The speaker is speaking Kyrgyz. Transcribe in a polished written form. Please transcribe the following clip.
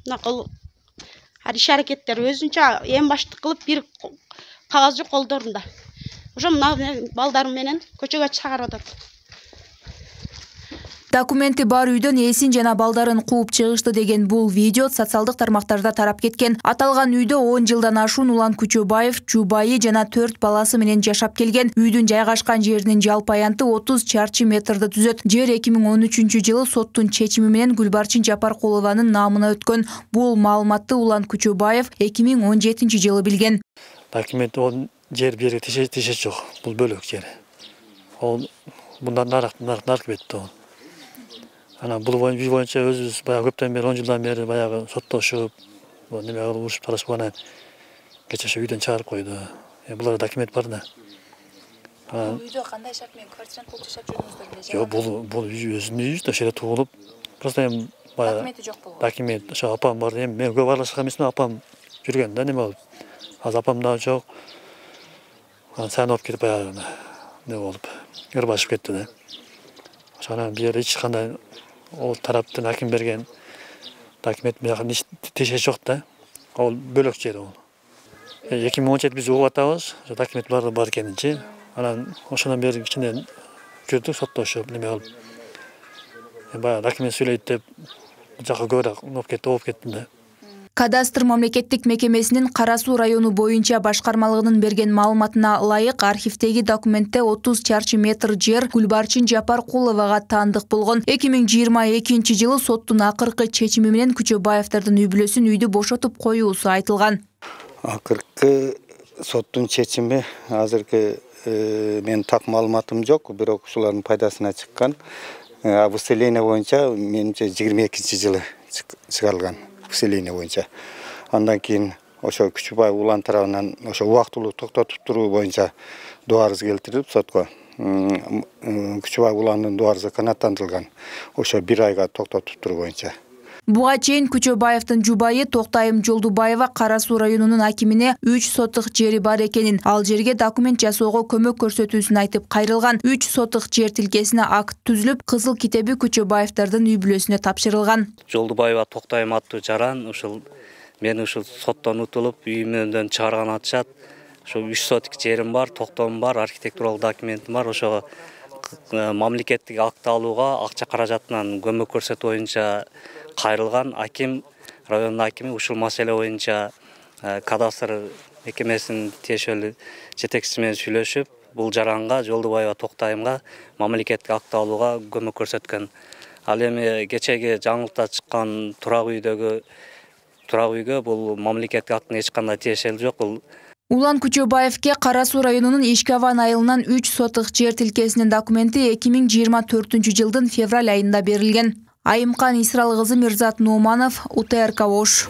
Nakıl iş hareketleri özünçe en başta kılıp bir kağızcı kollarında. Ошо мына балдарым менен көчөгө чыгарып атат. Документи бар үйдөн эсин жана балдарын кууп чыгышты деген бул видео социалдык тармактарда тарап кеткен. Аталган үйдө 10 жылдан ашуун Улан Күчөбаев жубайы жана 4 баласы менен жашап келген. Үйдүн жайгашкан жеринин жалпы аянты 30 чарчы метрди түзөт. Жер 2013-жылы соттун чечими менен Гүлбарчын Жапаркулованын наамына өткөн. Бул маалыматты Улан Күчөбаев 2017-жылы билген. Документ жер бери тише жок. Бул бөлөк жер. Ол мындан нарк кетти. Ана бул боюнча өзүбүз баягы көптөн бери 10 жылдан бери баягы соттошуп, неме кылып урушуп талашып анан кече үйдөн чыгарып койду. Булар документ бар да. Бул үйдө кандай шарт менен квартирант болуп жашап жүрдүңүздөр беле? Жок, бул өзүнүн үйү да, ошол туулуп. Просто баягы документи жок болгон. Документ ошо апам бар. Мен көп аралашкан эмесмин, апам жүргөн да, неме болуп. Азыр апам да жок. Сан олуп кетип баягы не болуп, ырбашып кетти да. Ошонан бир эч кандай ол тараптын аким берген документ менен тише жок да. Ол бөлөк жер ол. 2017 биз угуп атабыз, ошо документлар бар экенинчи. Анан ошондон бери кичине жүрдүк соттошуп, неме кылып. Баягы документ сүйлөйт деп жакка көбүрөөк болуп кеттим да. Кадастр мамлекеттик мекемесинин Кара Суу району боюнча башкармалыгынын берген маалыматына ылайык архивдеги документте 30 чарчы метр жер Гүлбарчын Жапаркуловага таандык болгон. 2022-жылы соттун акыркы чечими менен Күчөбаевдардын үй бүлөсүн үйдү бошотуп коюусу айтылган. Акыркы соттун чечими азыркы мен так маалыматым жок, бирок ушулардын пайдасына чыккан. Выселение боюнча менимче 22-жылы чыгарылган. Выселение боюнча. Андан кийин ошо Күчөбаев Улан тарабынан ошо убактылуу токтотуп туруу боюнча доо арыз келтирип сотко. Күчөбаев Уландын доо арызы канааттандырылган. Ошо 1 айга токтотуп туруу боюнча. Буга чейин Күчөбаевдин жубайы Токтайым Жолдубаева Кара Суу районунун акимине 3 сотык жери бар экенин, ал жерге документ жасоого көмөк көрсөтүүсүн айтып кайрылган. 3 сотык жер тилкесине акт түзүлүп, кызыл китеби Күчөбаевдардын үй бүлөсүнө тапшырылган. Жолдубаева Токтайым аттуу жаран мени соттон утулуп үйүмдөн чыгарган атышат. Ошо 3 сотык жерим бар, токтоом бар, архитектуралык документим бар. Ошого мамлекеттик акт алууга акча каражатынан көмөк көрсөтүү боюнча кайрылган аким, райондун акими ушул маселе боюнча кадастр мекемесинин тиешелүү жетекчиси менен сүйлөшүп, бул жаранга Жолдубаева Токтайымга мамлекеттик акт алууга көмөк көрсөткөн. Ал эми кечеги жаңылыкта чыккан турак үйгө бул мамлекеттик акттын эч кандай тиешелүү жок. Улан Күчөбаевке Кара Суу районунун Ишкаван айылынан 3 сотык жер тилкесинин документи 2024-жылдын февраль айында берилген. Айымкан Исрал кызы Мирзат Нууманов, УТРК Ош.